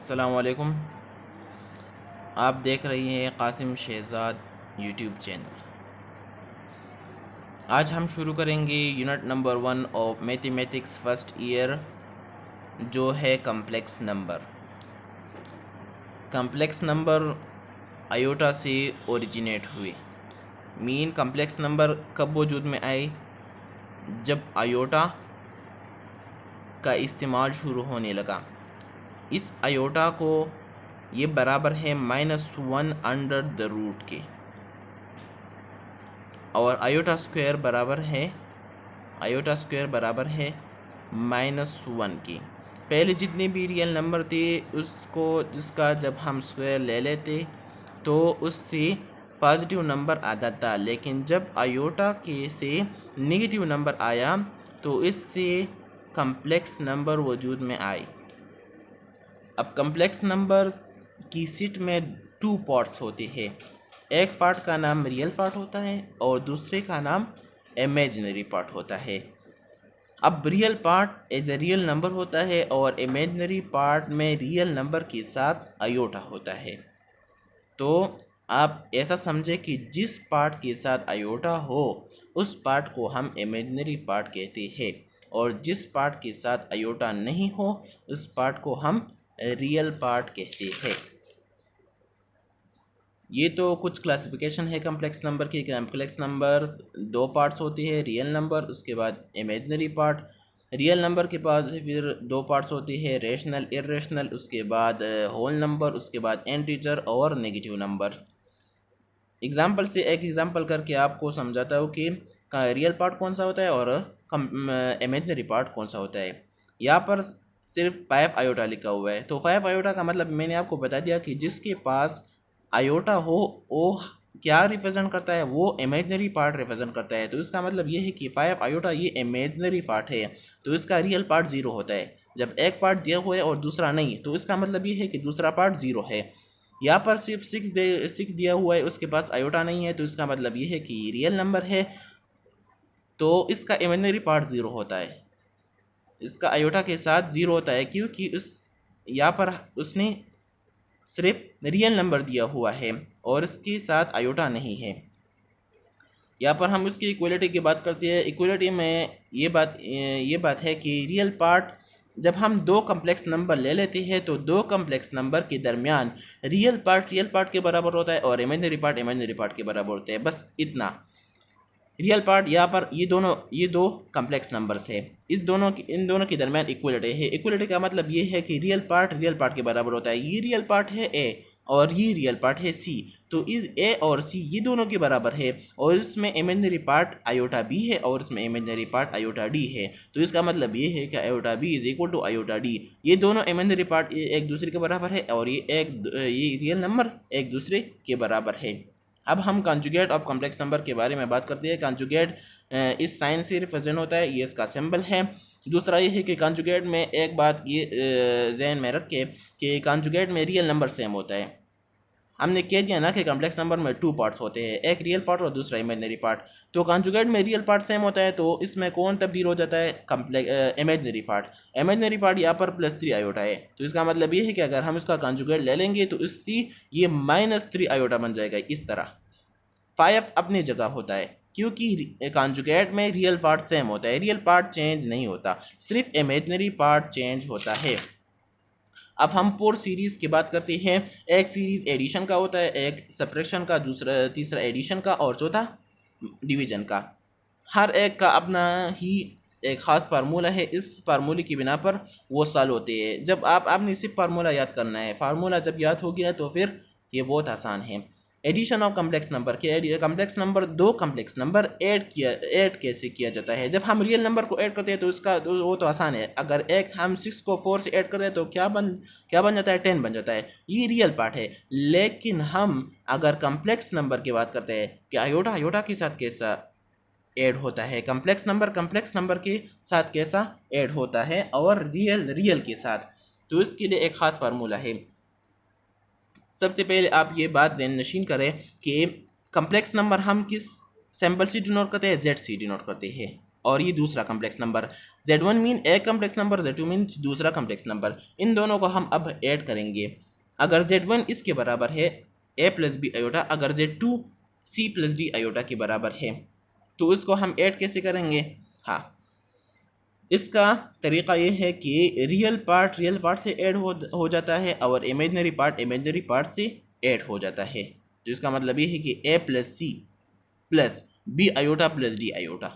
अस्सलामुअलैकुम। आप देख रही हैं कासिम शहज़ाद यूट्यूब चैनल। आज हम शुरू करेंगे unit number 1 of mathematics first year, जो है complex number. Complex number iota से ओरिजिनेट हुए। मीन कम्प्लेक्स नंबर कब वजूद में आए? जब आयोटा का इस्तेमाल शुरू होने लगा। इस आयोटा को ये बराबर है -1 अंडर द रूट के, और आयोटा स्क्वायर बराबर है -1 के। पहले जितने भी रियल नंबर थे उसको जिसका जब हम स्क्वायर ले लेते तो उससे पॉजिटिव नंबर आता था, लेकिन जब आयोटा के से नेगेटिव नंबर आया तो इससे कम्प्लेक्स नंबर वजूद में आए। अब कम्प्लेक्स नंबर्स की सेट में 2 पार्ट्स होते हैं। एक पार्ट का नाम रियल पार्ट होता है और दूसरे का नाम इमेजिनरी पार्ट होता है। अब real part as a real number होता है और इमेजिनरी पार्ट में रियल नंबर के साथ आयोटा होता है। तो आप ऐसा समझे कि जिस पार्ट के साथ आयोटा हो उस पार्ट को हम इमेजिनरी पार्ट कहते हैं, और जिस पार्ट के साथ आयोटा नहीं हो उस पार्ट को हम रियल पार्ट कहते हैं। ये तो कुछ क्लासिफिकेशन है कम्प्लेक्स नंबर की। कम्प्लेक्स नंबर्स 2 पार्ट्स होती है, रियल नंबर उसके बाद इमेजिनरी पार्ट। रियल नंबर के पास फिर 2 पार्ट्स होती है, रेशनल इरेशनल, उसके बाद होल नंबर, उसके बाद इंटीजर और नेगेटिव नंबर। एग्जाम्पल से एक एग्जाम्पल करके आपको समझाता हूँ कि रियल पार्ट कौन सा होता है और इमेजिनरी पार्ट कौन सा होता है। यहाँ पर सिर्फ 5 आयोटा लिखा हुआ है, तो 5 आयोटा का मतलब मैंने आपको बता दिया कि जिसके पास आयोटा हो वो क्या रिप्रेजेंट करता है, वो इमेजिनरी पार्ट रिप्रेजेंट करता है। तो इसका मतलब ये है कि 5 आयोटा ये इमेजिनरी पार्ट है, तो इसका रियल पार्ट 0 होता है। जब एक पार्ट दिया हुआ है और दूसरा नहीं, तो इसका मतलब ये है कि दूसरा पार्ट 0 है। यहाँ पर सिर्फ 6 दिया हुआ है, उसके पास आयोटा नहीं है, तो इसका मतलब ये है कि रियल नंबर है, तो इसका इमेजिनरी पार्ट 0 होता है। इसका आयोटा के साथ 0 होता है क्योंकि उस यहाँ पर उसने सिर्फ रियल नंबर दिया हुआ है और इसके साथ आयोटा नहीं है। यहाँ पर हम उसकी इक्वलिटी की बात करते हैं। इक्वलिटी में ये बात है कि रियल पार्ट जब हम 2 कम्प्लेक्स नंबर ले लेते हैं तो 2 कम्प्लेक्स नंबर के दरमियान रियल पार्ट के बराबर होता है और इमेजिनरी पार्ट के बराबर होता है। बस इतना। रियल पार्ट यहाँ पर ये दो कम्प्लेक्स नंबर्स है, इन दोनों के दरमियान इक्वलिटी है। इक्वलिटी का मतलब ये है कि रियल पार्ट के बराबर होता है। ये रियल पार्ट है ए और ये रियल पार्ट है सी, तो इस ए और सी ये दोनों के बराबर है, और इसमें इमेजिनरी पार्ट आयोटा बी है और इसमें इमेजिनरी पार्ट आयोटा डी है। तो इसका मतलब ये है कि iota B is equal to iota D. ये दोनों इमेजिनरी पार्ट एक दूसरे के बराबर है और ये रियल नंबर एक दूसरे के बराबर है। अब हम कॉन्जुगेट ऑफ कॉम्प्लेक्स नंबर के बारे में बात करते हैं। कॉन्जुगेट इस साइन से रिप्रेजेंट होता है, ये इसका सिंबल है। दूसरा ये है कि कॉन्जुगेट में एक बात ये जहन में रख के कि कॉन्जुगेट में रियल नंबर सेम होता है। हमने कह दिया ना कि कॉम्प्लेक्स नंबर में 2 पार्ट्स होते हैं, एक रियल पार्ट और दूसरा इमेजिनरी पार्ट। तो कॉन्जुगेट में रियल पार्ट सेम होता है, तो इसमें कौन तब्दील हो जाता है? Imaginary part. इमेजिनरी पार्ट यहाँ पर +3 आयोटा है, तो इसका मतलब ये है कि अगर हम इसका कॉन्जुगेट ले लेंगे तो इससे ये -3 आयोटा बन जाएगा। इस तरह 5 अपनी जगह होता है क्योंकि कॉन्जुगेट में रियल पार्ट सेम होता है, रियल पार्ट चेंज नहीं होता, सिर्फ इमेजिनरी पार्ट चेंज होता है। अब हम 4 सीरीज़ की बात करते हैं। एक सीरीज़ एडिशन का होता है, एक सब्ट्रैक्शन का, तीसरा एडिशन का और चौथा डिवीजन का। हर एक का अपना ही एक ख़ास फार्मूला है। इस फार्मूले की बिना पर वो सॉल्व होते हैं। जब आपने सिर्फ फार्मूला याद करना है, फार्मूला जब याद हो गया तो फिर ये बहुत आसान है। एडिशन ऑफ कम्प्लेक्स नंबर के complex number 2 complex number add कैसे किया जाता है? जब हम रियल नंबर को ऐड करते हैं तो इसका वो तो आसान है। अगर हम 6 को 4 से ऐड करते हैं तो क्या बन जाता है? 10 बन जाता है। ये रियल पार्ट है। लेकिन हम अगर कम्प्लेक्स नंबर की बात करते हैं कि आयोटा के साथ कैसा ऐड होता है, कम्प्लेक्स नंबर के साथ कैसा ऐड होता है और रियल के साथ, तो इसके लिए एक ख़ास फार्मूला है। सबसे पहले आप ये बात ज़हन नशीन करें कि कम्प्लेक्स नंबर हम किस सिंबल से डिनोट करते हैं? Z से डिनोट करते हैं। और ये दूसरा कम्प्लेक्स नंबर। Z1 मीन एक कम्प्लेक्स नंबर, Z2 मीन दूसरा कम्प्लेक्स नंबर। इन दोनों को हम अब ऐड करेंगे। अगर Z1 इसके बराबर है a प्लस बी आयोटा, अगर Z2 c plus D iota के बराबर है, तो इसको हम ऐड कैसे करेंगे? हाँ, इसका तरीका ये है कि रियल पार्ट से ऐड हो जाता है और इमेजनरी पार्ट से ऐड हो जाता है। तो इसका मतलब ये है कि a plus C plus B iota plus D iota.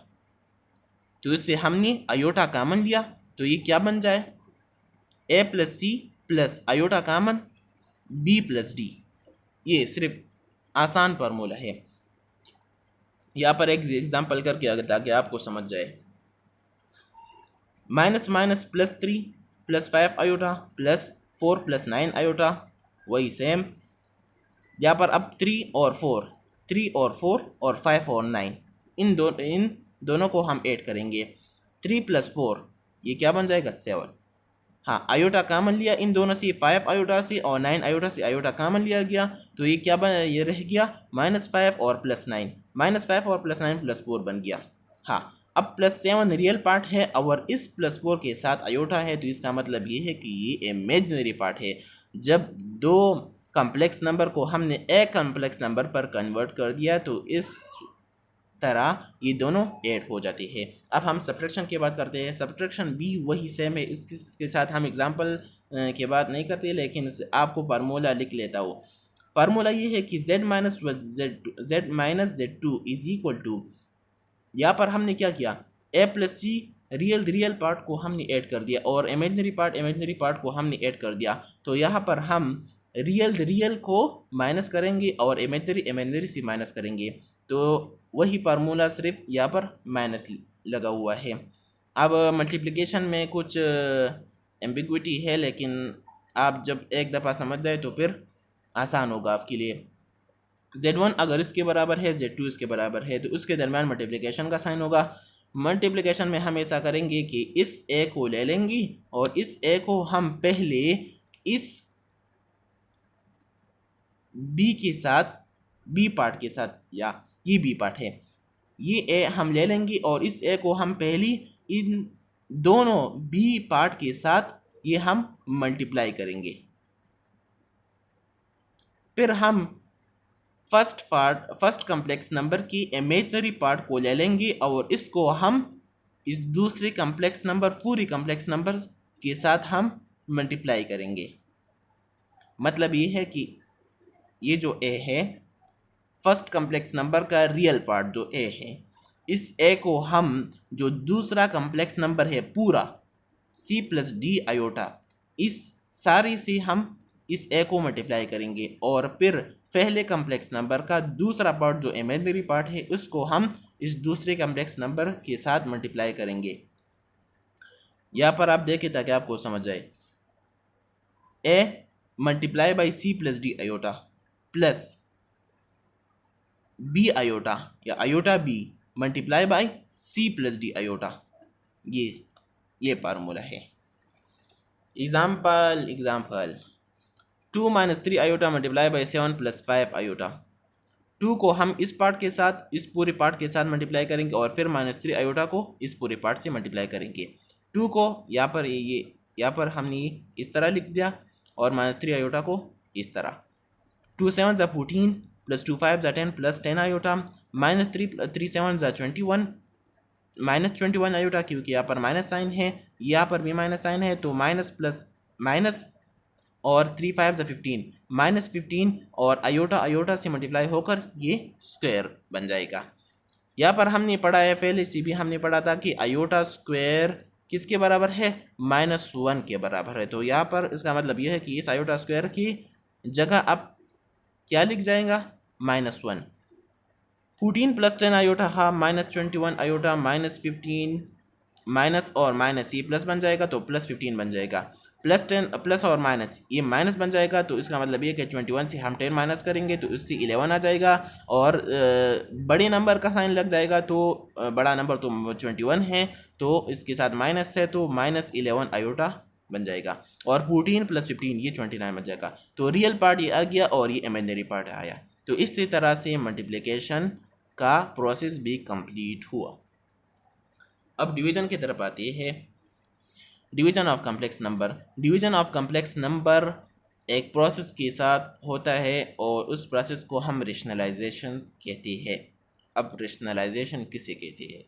तो इससे हमने आयोटा कामन लिया, तो ये क्या बन जाए? a plus C plus iota common b plus D. ये सिर्फ आसान फार्मूला है। यहाँ पर एक एग्जांपल करके ताकि आपको समझ जाए। Minus minus plus 3 plus 5 iota plus 4 plus 9 iota, वही सेम यहाँ पर। अब 3 और 4 और 5 और 9, इन दोनों को हम ऐड करेंगे। 3 प्लस 4 ये क्या बन जाएगा? 7। हाँ, आयोटा कामन लिया इन दोनों से, 5 आयोटा से और 9 आयोटा से आयोटा कामन लिया गया, तो ये क्या ये रह गया -5 और प्लस 9, -5 और प्लस 9 प्लस 4 बन गया। हाँ, अब प्लस 7 रियल पार्ट है और इस प्लस 4 के साथ आयोटा है, तो इसका मतलब ये है कि ये इमेजिनरी पार्ट है। जब दो कम्प्लेक्स नंबर को हमने एक कम्प्लेक्स नंबर पर कन्वर्ट कर दिया, तो इस तरह ये दोनों ऐड हो जाते हैं। अब हम सब्ट्रैक्शन की बात करते हैं। सब्ट्रैक्शन भी वही सेम है, इसके साथ हम एग्जांपल की बात नहीं करते, लेकिन आपको फार्मूला लिख लेता हूँ। फार्मूला ये है कि z minus Z2 is equal to, यहाँ पर हमने क्या किया? a plus C real part को हमने ऐड कर दिया और इमेजिनरी पार्ट को हमने ऐड कर दिया। तो यहाँ पर हम रियल को माइनस करेंगे और इमेजिनरी से माइनस करेंगे, तो वही फार्मूला सिर्फ यहाँ पर माइनस लगा हुआ है। अब मल्टीप्लिकेशन में कुछ एम्बिग्विटी है, लेकिन आप जब एक दफ़ा समझ जाए तो फिर आसान होगा आपके लिए। Z1 अगर इसके बराबर है, Z2 इसके बराबर है, तो उसके दरमियान मल्टीप्लिकेशन का साइन होगा। मल्टीप्लिकेशन में हम ऐसा करेंगे कि इस a को ले लेंगे और इस a को हम पहले इस b के साथ, b पार्ट के साथ, या ये b पार्ट है, ये a हम ले लेंगे और इस a को हम पहली इन दोनों b पार्ट के साथ ये हम मल्टीप्लाई करेंगे। फिर हम फर्स्ट कम्प्लेक्स नंबर की इमेजिनरी पार्ट को ले लेंगे और इसको हम इस दूसरे कम्प्लेक्स नंबर, पूरी कम्प्लेक्स नंबर के साथ हम मल्टीप्लाई करेंगे। मतलब ये है कि ये जो a है, फर्स्ट कम्प्लेक्स नंबर का रियल पार्ट जो a है, इस a को हम जो दूसरा कम्प्लेक्स नंबर है पूरा c प्लस डी आयोटा, इस सारी से हम इस a को मल्टीप्लाई करेंगे और फिर पहले कम्प्लेक्स नंबर का दूसरा पार्ट जो इमेजिनरी पार्ट है उसको हम इस दूसरे कम्प्लेक्स नंबर के साथ मल्टीप्लाई करेंगे। यहाँ पर आप देखें ताकि आपको समझ जाए। a multiply by c plus D iota plus b iota या iota b multiply by c plus D iota, ये फार्मूला है। Example 2 minus 3 iota multiply by 7 plus 5 iota. 2 को हम इस पार्ट के साथ, इस पूरे पार्ट के साथ मल्टीप्लाई करेंगे और फिर -3 आयोटा को इस पूरे पार्ट से मल्टीप्लाई करेंगे। 2 को यहाँ पर हमने इस तरह लिख दिया और -3 आयोटा को इस तरह। 2 7 ज़ा 14 प्लस 2 5 ज़ा 10 प्लस 10 आयोटा, -3 7 ज़ा 21 -21 आयोटा, क्योंकि यहाँ पर माइनस साइन है, यहाँ पर भी माइनस साइन है, तो माइनस प्लस माइनस और 3 5 ज़ा 15 -15 और आयोटा से मल्टीप्लाई होकर ये स्क्वायर बन जाएगा। यहाँ पर हमने पढ़ा है, पहले से भी हमने पढ़ा था कि आयोटा स्क्वायर किसके बराबर है? -1 के बराबर है। तो यहाँ पर इसका मतलब यह है कि इस आयोटा स्क्वायर की जगह अब क्या लिख जाएगा? -1। 14 प्लस 10 आयोटा, हाँ, -21 आयोटा, -15 माइनस और माइनस ये प्लस बन जाएगा तो +15 बन जाएगा। प्लस 10 प्लस और माइनस ये माइनस बन जाएगा, तो इसका मतलब ये कि 21 से हम 10 माइनस करेंगे तो इससे 11 आ जाएगा और बड़े नंबर का साइन लग जाएगा, तो बड़ा नंबर तो 21 है, तो इसके साथ माइनस है तो -11 आयोटा बन जाएगा और 14 + 15 ये 29 बन जाएगा। तो रियल पार्ट ये आ गया और ये इमेजिनरी पार्ट आया। तो इसी तरह से मल्टीप्लिकेशन का प्रोसेस भी कंप्लीट हुआ। अब डिवीजन की तरफ आती है। Division of complex number. Division of complex number एक प्रोसेस के साथ होता है और उस प्रोसेस को हम रेशनलाइजेशन कहते हैं। अब रेशनलाइजेशन किसे कहते हैं?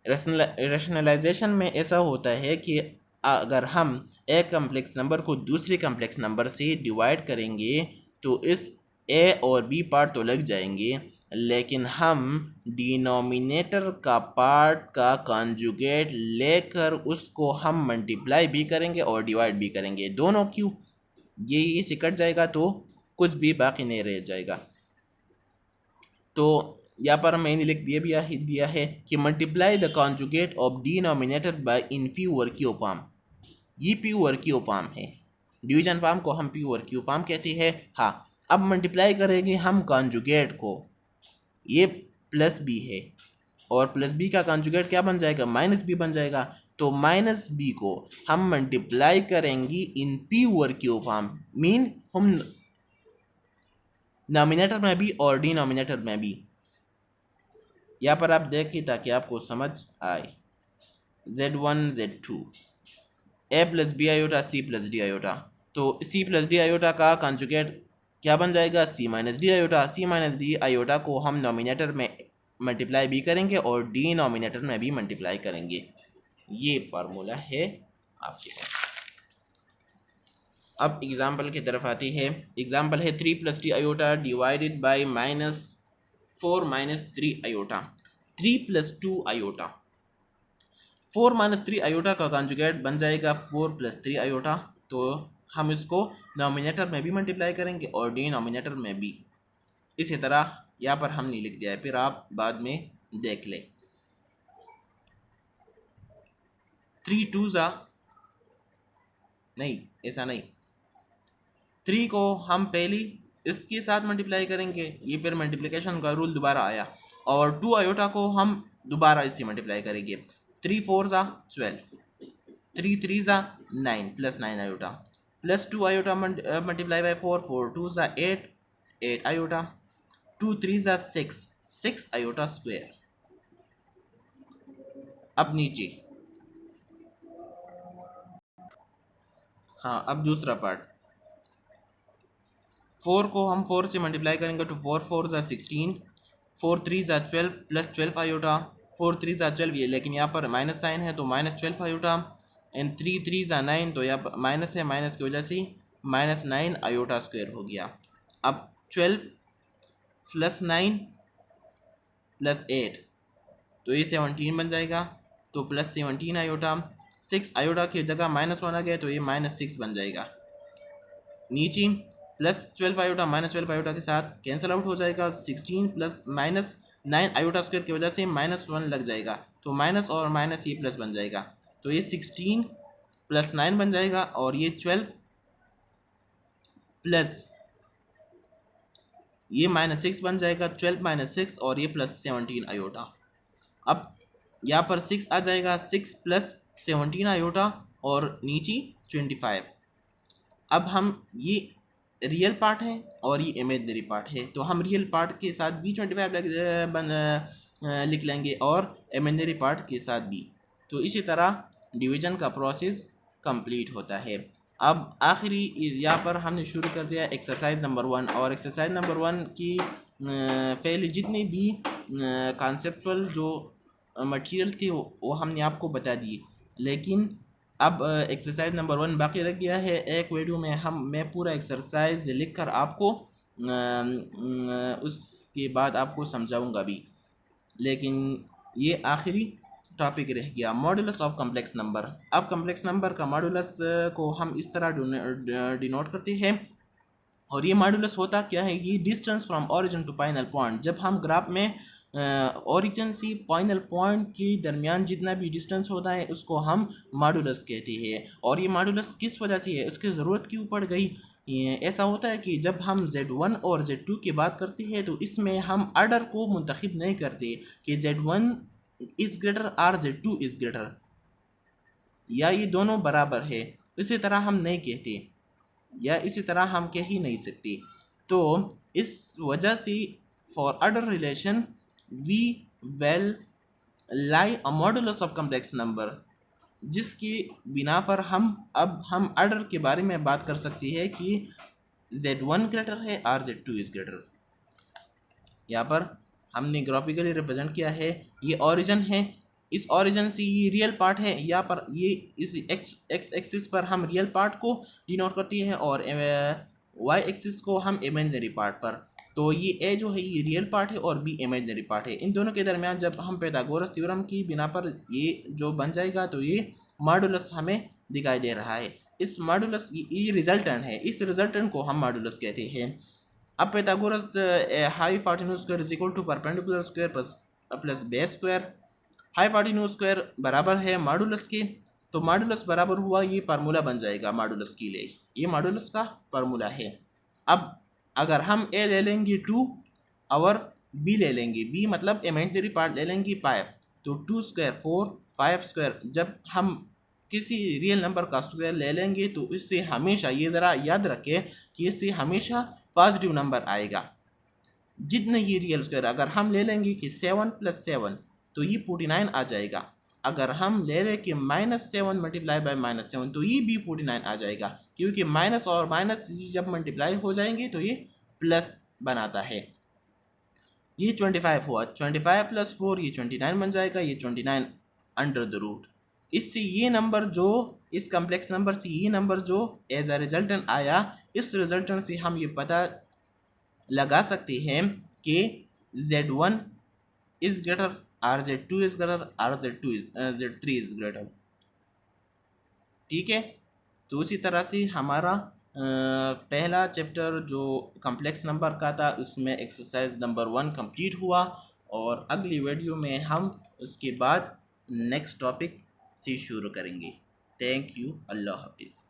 रेशनलाइजेशन में ऐसा होता है कि अगर हम एक कम्प्लेक्स नंबर को दूसरे कम्प्लेक्स नंबर से डिवाइड करेंगे तो इस ए और बी पार्ट तो लग जाएंगे, लेकिन हम डिनोमिनेटर का पार्ट का कॉन्जुगेट लेकर उसको हम मल्टीप्लाई भी करेंगे और डिवाइड भी करेंगे। दोनों क्यों? ये से कट जाएगा तो कुछ भी बाकी नहीं रह जाएगा। तो यहाँ पर मैंने लिख दिया है कि multiply the conjugate of denominator by in P over Q form. ये पी ओवर क्यू फॉर्म है। डिवीजन फॉर्म को हम पी ओवर क्यू फॉर्म कहते हैं। हाँ, अब मल्टीप्लाई करेंगे हम कॉन्जुगेट को। ये प्लस बी है और प्लस बी का कॉन्जुगेट क्या बन जाएगा? माइनस बी बन जाएगा। तो माइनस बी को हम मल्टीप्लाई करेंगे in P over Q form. Mean हम नॉमिनेटर में भी और डिनोमिनेटर में भी। यहाँ पर आप देखिए ताकि आपको समझ आए। Z1 Z2 A plus B iota C plus D iota. तो सी प्लस डी आयोटा का कॉन्जुगेट क्या बन जाएगा? C minus D iota. C minus D iota को हम नॉमिनेटर में मल्टीप्लाई भी करेंगे और डिनोमिनेटर में भी मल्टीप्लाई करेंगे। ये फार्मूला है आपके पास। अब एग्जाम्पल की तरफ आती है। एग्जाम्पल है 3 plus T iota divided by -4 minus 3 iota. 3 plus 2 iota. 4 minus 3 iota का कॉन्जुगेट बन जाएगा 4 प्लस 3 आयोटा। तो हम इसको नॉमिनेटर में भी मल्टीप्लाई करेंगे और डिनोमिनेटर में भी। इसी तरह यहाँ पर हमने लिख दिया है, फिर आप बाद में देख ले। 3 2 ज़ा नहीं, ऐसा नहीं। 3 को हम पहली इसके साथ मल्टीप्लाई करेंगे, ये फिर मल्टीप्लिकेशन का रूल दोबारा आया। और 2 आयोटा को हम दोबारा इससे मल्टीप्लाई करेंगे। 3 4 ज़ा 12, 3 3 ज़ा 9 plus 9 iota, plus 2 iota multiply by 4, 4 2 ज़ा 8, 8 आयोटा, 2 3 ज़ा 6, 6 आयोटा स्क्वायर। अब नीचे, हाँ, अब दूसरा पार्ट। 4 को हम 4 से मल्टीप्लाई करेंगे तो 4 4 ज़ा 16, 4 3 ज़ा 12 प्लस 12 आयोटा, 4 3 ज़ा 12 ये, लेकिन यहाँ पर माइनस साइन है तो माइनस 12 आयोटा, एंड 3 3 ज़ा 9 तो यहाँ पर माइनस है, माइनस की वजह से माइनस 9 आयोटा स्क्वायर हो गया। अब 12 प्लस 9 प्लस 8 तो ये 17 बन जाएगा, तो प्लस 17 आयोटा। 6 आयोटा की जगह -1 आ गया तो ये -6 बन जाएगा। नीचे प्लस 12 आयोटा माइनस 12 आयोटा के साथ कैंसिल आउट हो जाएगा। 16 प्लस माइनस 9 आयोटा स्क्वायर की वजह से -1 लग जाएगा, तो माइनस और माइनस ये प्लस बन जाएगा। तो ये 16 प्लस 9 बन जाएगा और ये 12 प्लस ये -6 बन जाएगा। 12 माइनस 6 और ये प्लस 17 आयोटा। अब यहाँ पर 6 आ जाएगा, 6 प्लस 17 आयोटा और नीचे 25। अब हम ये रियल पार्ट है और ये इमेजनरी पार्ट है, तो हम रियल पार्ट के साथ भी 25 लिख लेंगे और इमेजनरी पार्ट के साथ भी। तो इसी तरह डिवीजन का प्रोसेस कंप्लीट होता है। अब आखिरी यहाँ पर हमने शुरू कर दिया एक्सरसाइज नंबर 1, और एक्सरसाइज नंबर 1 की पहले जितने भी कॉन्सेप्चुअल जो मटेरियल थे वो हमने आपको बता दिए, लेकिन अब एक्सरसाइज नंबर 1 बाकी रह गया है। एक वीडियो में मैं पूरा एक्सरसाइज लिख कर आपको उसके बाद आपको समझाऊंगा भी, लेकिन ये आखिरी टॉपिक रह गया, मॉडुलस ऑफ कम्प्लेक्स नंबर। अब कम्प्लेक्स नंबर का मॉडुलस को हम इस तरह डिनोट करते हैं, और ये मॉडुलस होता क्या है? ये distance from origin to final point. जब हम ग्राफ में ओरिजिन से फाइनल पॉइंट के दरमियान जितना भी डिस्टेंस होता है उसको हम मॉडुलस कहते हैं। और ये मॉडुलस किस वजह से है, उसकी ज़रूरत क्यों पड़ गई? ऐसा होता है कि जब हम Z1 और Z2 की बात करते हैं तो इसमें हम आर्डर को मुंतखब नहीं करते कि Z1 इज़ ग्रेटर और Z2 इज़ ग्रेटर, या ये दोनों बराबर है, इसी तरह हम नहीं कहते, या इसी तरह हम कह ही नहीं सकते। तो इस वजह से for order relation we well lie a modulus of complex number, जिसकी बिना पर हम ऑर्डर के बारे में बात कर सकते हैं कि Z1 ग्रेटर है और Z2 इज ग्रेटर। यहाँ पर हमने ग्राफिकली रिप्रेजेंट किया है, ये ओरिजिन है, इस ओरिजिन से ये रियल पार्ट है, यहाँ पर ये इस एक्स एक्सिस पर हम रियल पार्ट को डिनोट करती है और वाई एक्सिस को हम इमेजिनरी पार्ट पर। तो ये ए जो है ये रियल पार्ट है और बी इमेजिनरी पार्ट है। इन दोनों के दरमियान जब हम पाइथागोरस थ्योरम की बिना पर ये जो बन जाएगा तो ये मॉडुलस हमें दिखाई दे रहा है। इस मॉडुलस ये रिजल्टेंट है, इस रिजल्टेंट को हम मॉडुलस कहते हैं। अब Pythagoras hypotenuse square is equal to perpendicular square plus base square. Hypotenuse square बराबर है मॉडुलस के, तो मॉडुलस बराबर हुआ ये फार्मूला बन जाएगा मॉडुलस के लिए, ये मॉडुलस का फार्मूला है। अब अगर हम ए ले लेंगे 2 और बी ले लेंगे, बी मतलब इमेजिनरी पार्ट ले लेंगे 5, तो 2 स्क्वायर 4, 5 स्क्वायर, जब हम किसी रियल नंबर का स्क्वायर ले लेंगे तो इससे हमेशा ये ज़रा याद रखें कि इससे हमेशा पॉजिटिव नंबर आएगा। जितने ये रियल स्क्वायर अगर हम ले लेंगे कि 7 + 7 तो ये 49 आ जाएगा। अगर हम ले लें कि -7 मल्टीप्लाई बाय -7 तो ये भी 49 आ जाएगा, क्योंकि माइनस और माइनस जब मल्टीप्लाई हो जाएंगे तो ये प्लस बनाता है। ये 25 हुआ, 25 + 4 ये 29 बन जाएगा, ये 29 अंडर द रूट। इससे ये नंबर जो इस कम्प्लेक्स नंबर से ये नंबर जो एज अ रिजल्टेंट आया, इस रिजल्टेंट से हम ये पता लगा सकते हैं कि Z1 इज ग्रेटर और Z2 इज ग्रेटर और Z3 इज ग्रेटर। ठीक है, तो उसी तरह से हमारा पहला चैप्टर जो कम्प्लेक्स नंबर का था उसमें एक्सरसाइज नंबर 1 कंप्लीट हुआ, और अगली वीडियो में हम उसके बाद नेक्स्ट टॉपिक से शुरू करेंगे। थैंक यू, अल्लाह हाफिज़।